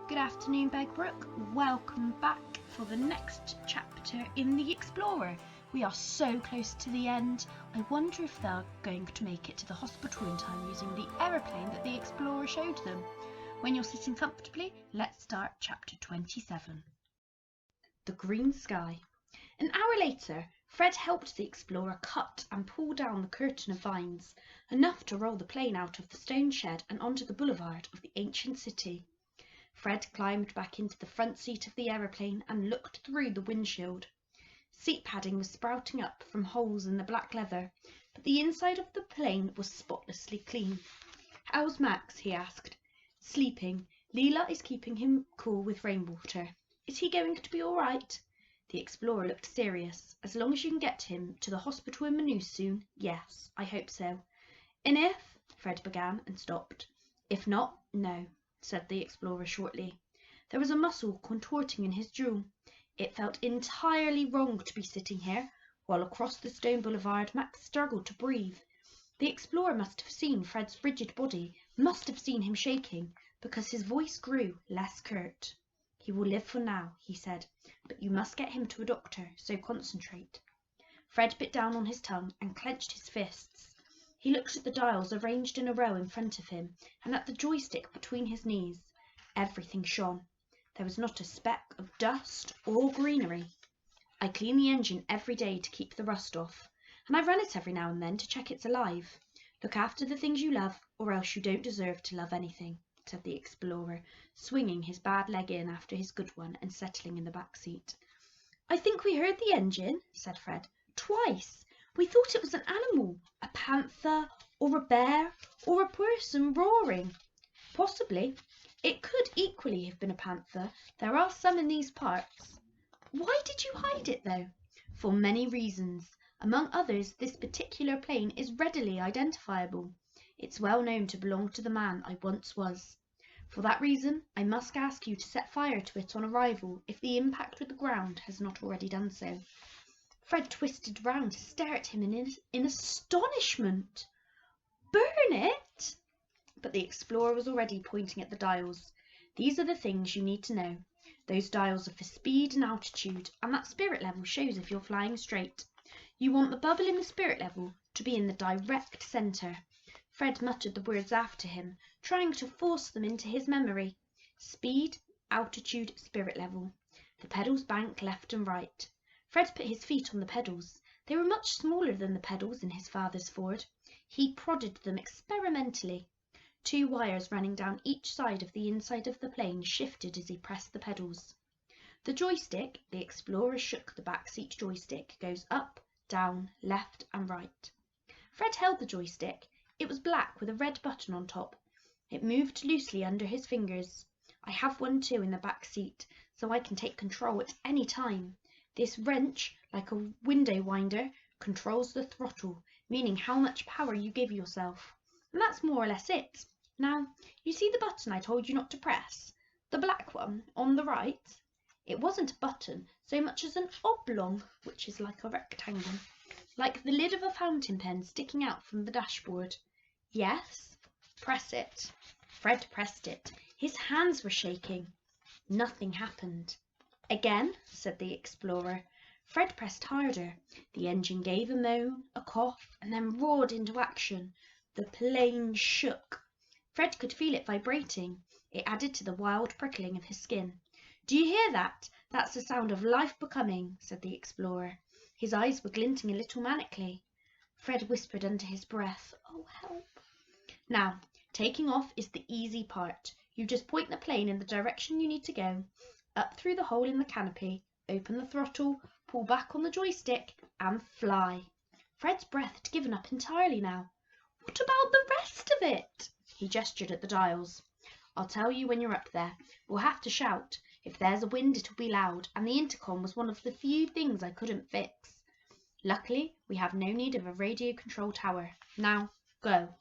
Good afternoon, Begbrook. Welcome back for the next chapter in The Explorer. We are so close to the end. I wonder if they're going to make it to the hospital in time using the aeroplane that the Explorer showed them. When you're sitting comfortably, let's start chapter 27. The Green Sky. An hour later, Fred helped the Explorer cut and pull down the curtain of vines, enough to roll the plane out of the stone shed and onto the boulevard of the ancient city. Fred climbed back into the front seat of the aeroplane and looked through the windshield. Seat padding was sprouting up from holes in the black leather, but the inside of the plane was spotlessly clean. "How's Max?" he asked. "Sleeping. Leela is keeping him cool with rainwater. Is he going to be all right?" The Explorer looked serious. "As long as you can get him to the hospital in Manus soon, yes, I hope so." "And if—" Fred began and stopped. "If not, no," said the Explorer shortly. There was a muscle contorting in his jaw. It felt entirely wrong to be sitting here, while across the stone boulevard Max struggled to breathe. The Explorer must have seen Fred's rigid body, must have seen him shaking, because his voice grew less curt. "He will live for now," he said, "but you must get him to a doctor, so concentrate." Fred bit down on his tongue and clenched his fists. He looked at the dials arranged in a row in front of him, and at the joystick between his knees. Everything shone. There was not a speck of dust or greenery. "I clean the engine every day to keep the rust off, and I run it every now and then to check it's alive. Look after the things you love, or else you don't deserve to love anything," said the Explorer, swinging his bad leg in after his good one and settling in the back seat. "I think we heard the engine," said Fred. "Twice. We thought it was an animal, a panther, or a bear, or a person roaring." "Possibly. It could equally have been a panther. There are some in these parts." "Why did you hide it, though?" "For many reasons. Among others, this particular plane is readily identifiable. It's well known to belong to the man I once was. For that reason, I must ask you to set fire to it on arrival if the impact with the ground has not already done so." Fred twisted round to stare at him in astonishment. "Burn it?" But the Explorer was already pointing at the dials. "These are the things you need to know. Those dials are for speed and altitude, and that spirit level shows if you're flying straight. You want the bubble in the spirit level to be in the direct centre." Fred muttered the words after him, trying to force them into his memory. Speed, altitude, spirit level. The pedals bank left and right. Fred put his feet on the pedals. They were much smaller than the pedals in his father's Ford. He prodded them experimentally. 2 wires running down each side of the inside of the plane shifted as he pressed the pedals. The joystick, the Explorer shook the back seat joystick, goes up, down, left and right. Fred held the joystick. It was black with a red button on top. It moved loosely under his fingers. "I have one too in the back seat, so I can take control at any time. This wrench, like a window winder, controls the throttle, meaning how much power you give yourself. And that's more or less it. Now, you see the button I told you not to press? The black one, on the right? It wasn't a button so much as an oblong, which is like a rectangle, like the lid of a fountain pen sticking out from the dashboard." "Yes." "Press it." Fred pressed it. His hands were shaking. Nothing happened. "Again," said the Explorer. Fred pressed harder. The engine gave a moan, a cough, and then roared into action. The plane shook. Fred could feel it vibrating. It added to the wild prickling of his skin. "Do you hear that? That's the sound of life becoming," said the Explorer. His eyes were glinting a little manically. Fred whispered under his breath, "Oh, help." "Now, taking off is the easy part. You just point the plane in the direction you need to go, up through the hole in the canopy, open the throttle, pull back on the joystick, and fly." Fred's breath had given up entirely now. "What about the rest of it?" He gestured at the dials. "I'll tell you when you're up there. We'll have to shout. If there's a wind, it'll be loud, and the intercom was one of the few things I couldn't fix. Luckily, we have no need of a radio control tower. Now, go."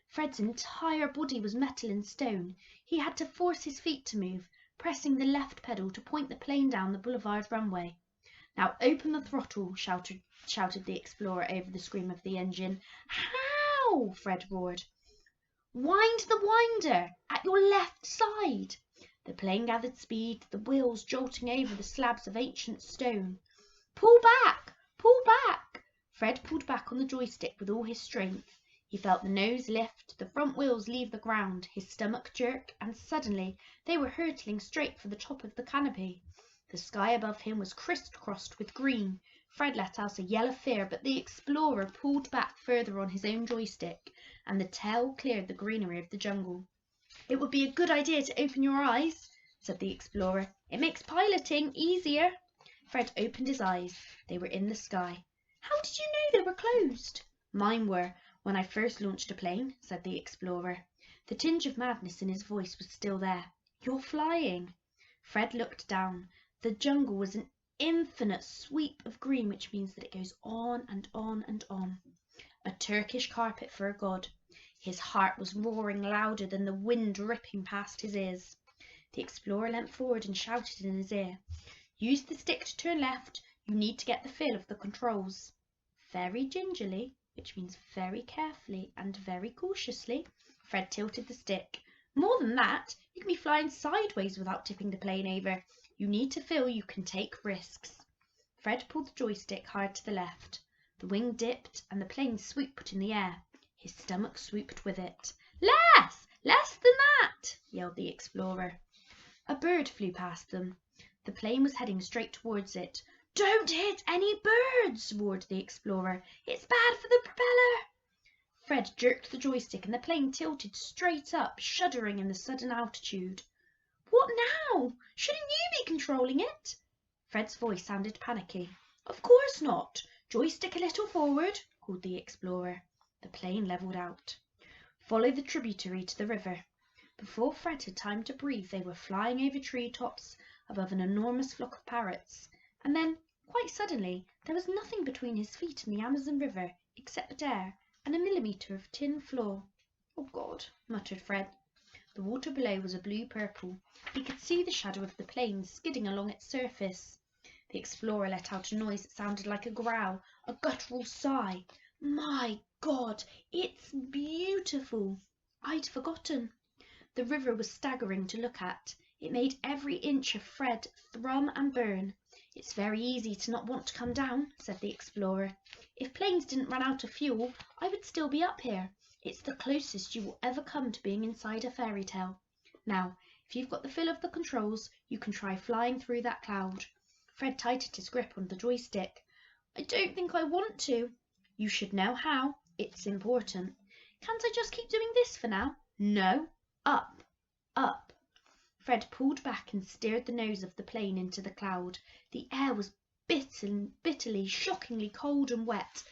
Fred's entire body was metal and stone. He had to force his feet to move, pressing the left pedal to point the plane down the boulevard runway. "Now open the throttle," shouted the Explorer over the scream of the engine. "How?" Fred roared. "Wind the winder at your left side." The plane gathered speed, the wheels jolting over the slabs of ancient stone. "Pull back! Pull back!" Fred pulled back on the joystick with all his strength. He felt the nose lift, the front wheels leave the ground, his stomach jerk, and suddenly they were hurtling straight for the top of the canopy. The sky above him was crisscrossed with green. Fred let out a yell of fear, but the explorer pulled back further on his own joystick, and the tail cleared the greenery of the jungle. "It would be a good idea to open your eyes," said the explorer. "It makes piloting easier." Fred opened his eyes. They were in the sky. "How did you know they were closed?" "Mine were, when I first launched a plane," said the explorer. The tinge of madness in his voice was still there. "You're flying." Fred looked down. The jungle was an infinite sweep of green, which means that it goes on and on and on. A Turkish carpet for a god. His heart was roaring louder than the wind ripping past his ears. The explorer leant forward and shouted in his ear, "Use the stick to turn left. You need to get the feel of the controls." Very gingerly, which means very carefully and very cautiously, Fred tilted the stick. "More than that, you can be flying sideways without tipping the plane over. You need to feel you can take risks." Fred pulled the joystick hard to the left. The wing dipped and the plane swooped in the air. His stomach swooped with it. "Less! Less than that!" yelled the explorer. A bird flew past them. The plane was heading straight towards it. "Don't hit any birds!" roared the explorer. "It's bad for the propeller." Fred jerked the joystick and the plane tilted straight up, shuddering in the sudden altitude. "What now? Shouldn't you be controlling it?" Fred's voice sounded panicky. "Of course not. Joystick a little forward," called the explorer. The plane levelled out. "Follow the tributary to the river." Before Fred had time to breathe, they were flying over treetops above an enormous flock of parrots. And then, quite suddenly, there was nothing between his feet and the Amazon River except air and a millimetre of tin floor. "Oh God," muttered Fred. The water below was a blue-purple. He could see the shadow of the plane skidding along its surface. The explorer let out a noise that sounded like a growl, a guttural sigh. "My God, it's beautiful! I'd forgotten." The river was staggering to look at. It made every inch of Fred thrum and burn. "It's very easy to not want to come down," said the explorer. "If planes didn't run out of fuel, I would still be up here. It's the closest you will ever come to being inside a fairy tale. Now, if you've got the feel of the controls, you can try flying through that cloud." Fred tightened his grip on the joystick. "I don't think I want to." "You should know how. It's important." "Can't I just keep doing this for now?" "No. Up. Up." Fred pulled back and steered the nose of the plane into the cloud. The air was bitterly, shockingly cold and wet,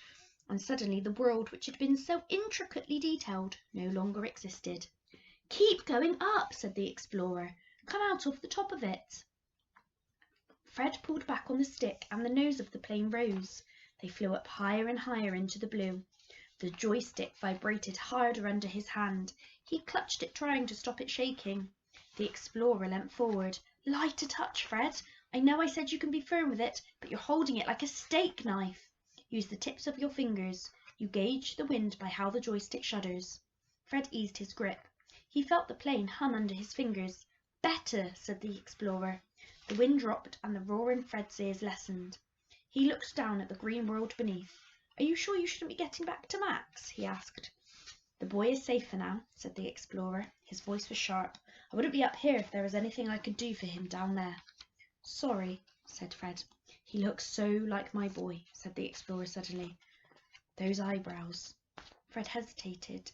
and suddenly the world which had been so intricately detailed no longer existed. "Keep going up," said the explorer. "Come out off the top of it." Fred pulled back on the stick and the nose of the plane rose. They flew up higher and higher into the blue. The joystick vibrated harder under his hand. He clutched it, trying to stop it shaking. The explorer leant forward. "Light a touch, Fred. I know I said you can be firm with it, but you're holding it like a steak knife. Use the tips of your fingers. You gauge the wind by how the joystick shudders." Fred eased his grip. He felt the plane hum under his fingers. "Better," said the explorer. The wind dropped and the roar in Fred's ears lessened. He looked down at the green world beneath. "Are you sure you shouldn't be getting back to Max?" he asked. "The boy is safer now," said the explorer. His voice was sharp. "I wouldn't be up here if there was anything I could do for him down there." "Sorry," said Fred. "He looks so like my boy," said the explorer suddenly. "Those eyebrows." Fred hesitated.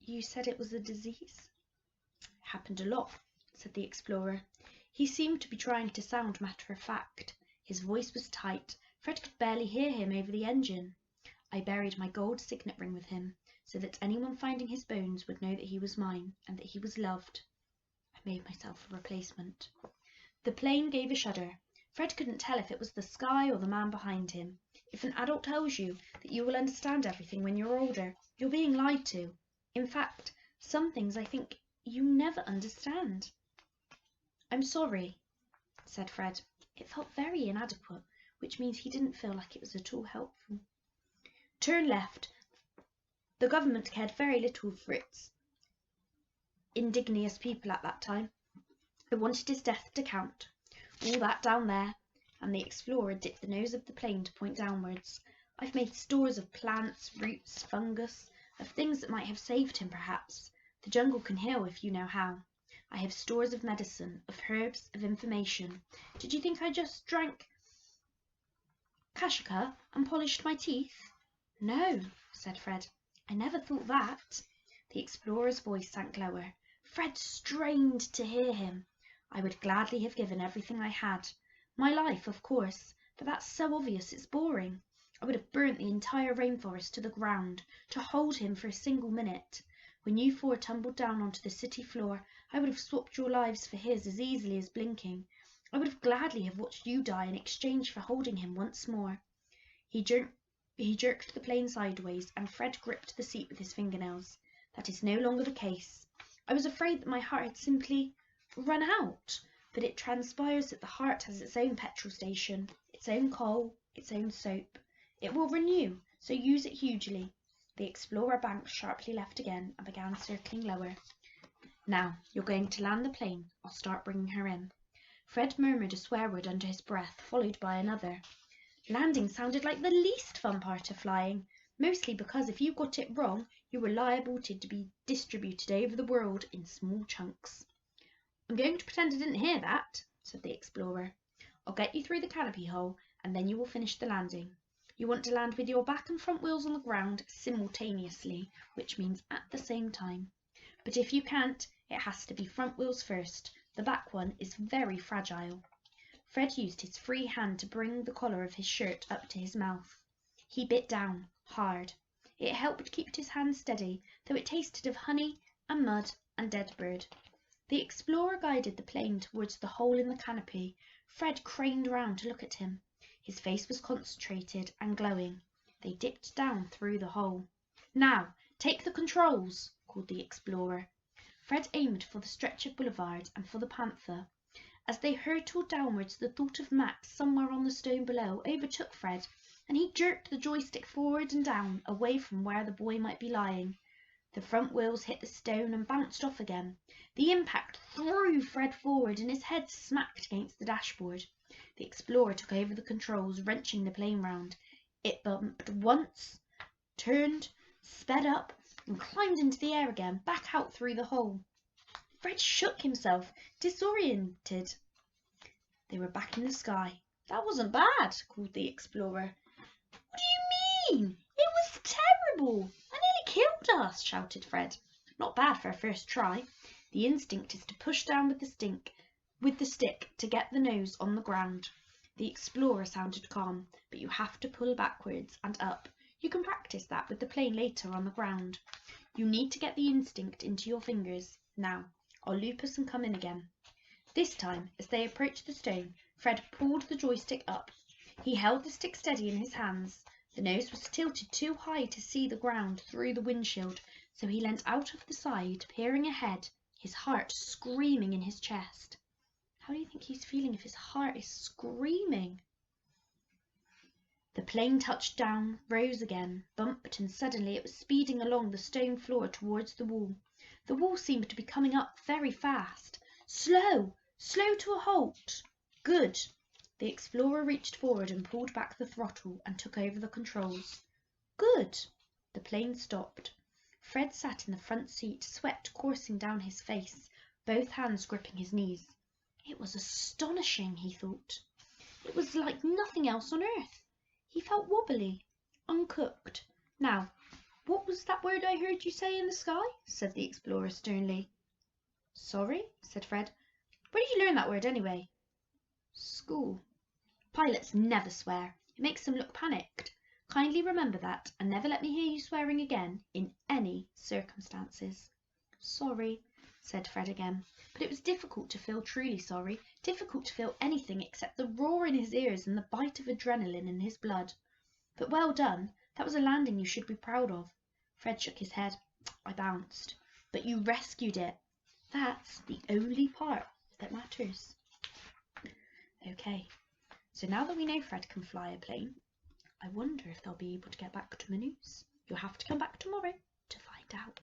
"You said it was a disease?" "Happened a lot," said the explorer. He seemed to be trying to sound matter-of-fact. His voice was tight. Fred could barely hear him over the engine. "I buried my gold signet ring with him, so that anyone finding his bones would know that he was mine, and that he was loved. I made myself a replacement." The plane gave a shudder. Fred couldn't tell if it was the sky or the man behind him. If an adult tells you that you will understand everything when you're older, you're being lied to. In fact, some things I think you never understand. "I'm sorry," said Fred. It felt very inadequate, which means he didn't feel like it was at all helpful. "Turn left." The government cared very little for its indigenous people at that time. I wanted his death to count. All that down there. And the explorer dipped the nose of the plane to point downwards. I've made stores of plants, roots, fungus, of things that might have saved him perhaps. The jungle can heal if you know how. I have stores of medicine, of herbs, of information. Did you think I just drank kashaka and polished my teeth? No, said Fred. I never thought that. The explorer's voice sank lower. Fred strained to hear him. I would gladly have given everything I had. My life, of course, but that's so obvious it's boring. I would have burnt the entire rainforest to the ground to hold him for a single minute. When you four tumbled down onto the city floor, I would have swapped your lives for his as easily as blinking. I would have gladly have watched you die in exchange for holding him once more. He jerked the plane sideways, and Fred gripped the seat with his fingernails. That is no longer the case. I was afraid that my heart had simply run out, but it transpires that the heart has its own petrol station, its own coal, its own soap. It will renew, so use it hugely. The explorer banked sharply left again and began circling lower. Now, you're going to land the plane. I'll start bringing her in. Fred murmured a swear word under his breath, followed by another. Landing sounded like the least fun part of flying, mostly because if you got it wrong, you were liable to be distributed over the world in small chunks. I'm going to pretend I didn't hear that, said the explorer. I'll get you through the canopy hole, and then you will finish the landing. You want to land with your back and front wheels on the ground simultaneously, which means at the same time. But if you can't, it has to be front wheels first. The back one is very fragile. Fred used his free hand to bring the collar of his shirt up to his mouth. He bit down, hard. It helped keep his hand steady, though it tasted of honey and mud and dead bird. The explorer guided the plane towards the hole in the canopy. Fred craned round to look at him. His face was concentrated and glowing. They dipped down through the hole. Now, take the controls, called the explorer. Fred aimed for the stretch of boulevard and for the panther. As they hurtled downwards, the thought of Max somewhere on the stone below overtook Fred, and he jerked the joystick forward and down, away from where the boy might be lying. The front wheels hit the stone and bounced off again. The impact threw Fred forward, and his head smacked against the dashboard. The explorer took over the controls, wrenching the plane round. It bumped once, turned, sped up, and climbed into the air again, back out through the hole. Fred shook himself, disoriented. They were back in the sky. That wasn't bad, called the explorer. What do you mean? It was terrible. I nearly killed us, shouted Fred. Not bad for a first try. The instinct is to push down with the stick to get the nose on the ground. The explorer sounded calm, but you have to pull backwards and up. You can practice that with the plane later on the ground. You need to get the instinct into your fingers. Now, I'll loop us and come in again. This time, as they approached the stone, Fred pulled the joystick up. He held the stick steady in his hands. The nose was tilted too high to see the ground through the windshield, so he leant out of the side, peering ahead, his heart screaming in his chest. How do you think he's feeling if his heart is screaming? The plane touched down, rose again, bumped, and suddenly it was speeding along the stone floor towards the wall. The wall seemed to be coming up very fast. Slow! Slow to a halt! Good! The explorer reached forward and pulled back the throttle and took over the controls. Good! The plane stopped. Fred sat in the front seat, sweat coursing down his face, both hands gripping his knees. It was astonishing, he thought. It was like nothing else on earth. He felt wobbly, uncooked. Now, what was that word I heard you say in the sky? Said the explorer sternly. Sorry, said Fred. Where did you learn that word anyway? School. Pilots never swear. It makes them look panicked. Kindly remember that, and never let me hear you swearing again in any circumstances. Sorry, said Fred again. But it was difficult to feel truly sorry, difficult to feel anything except the roar in his ears and the bite of adrenaline in his blood. But well done. That was a landing you should be proud of. Fred shook his head. I bounced. But you rescued it. That's the only part that matters. Okay, so now that we know Fred can fly a plane, I wonder if they'll be able to get back to Manus. You'll have to come back tomorrow to find out.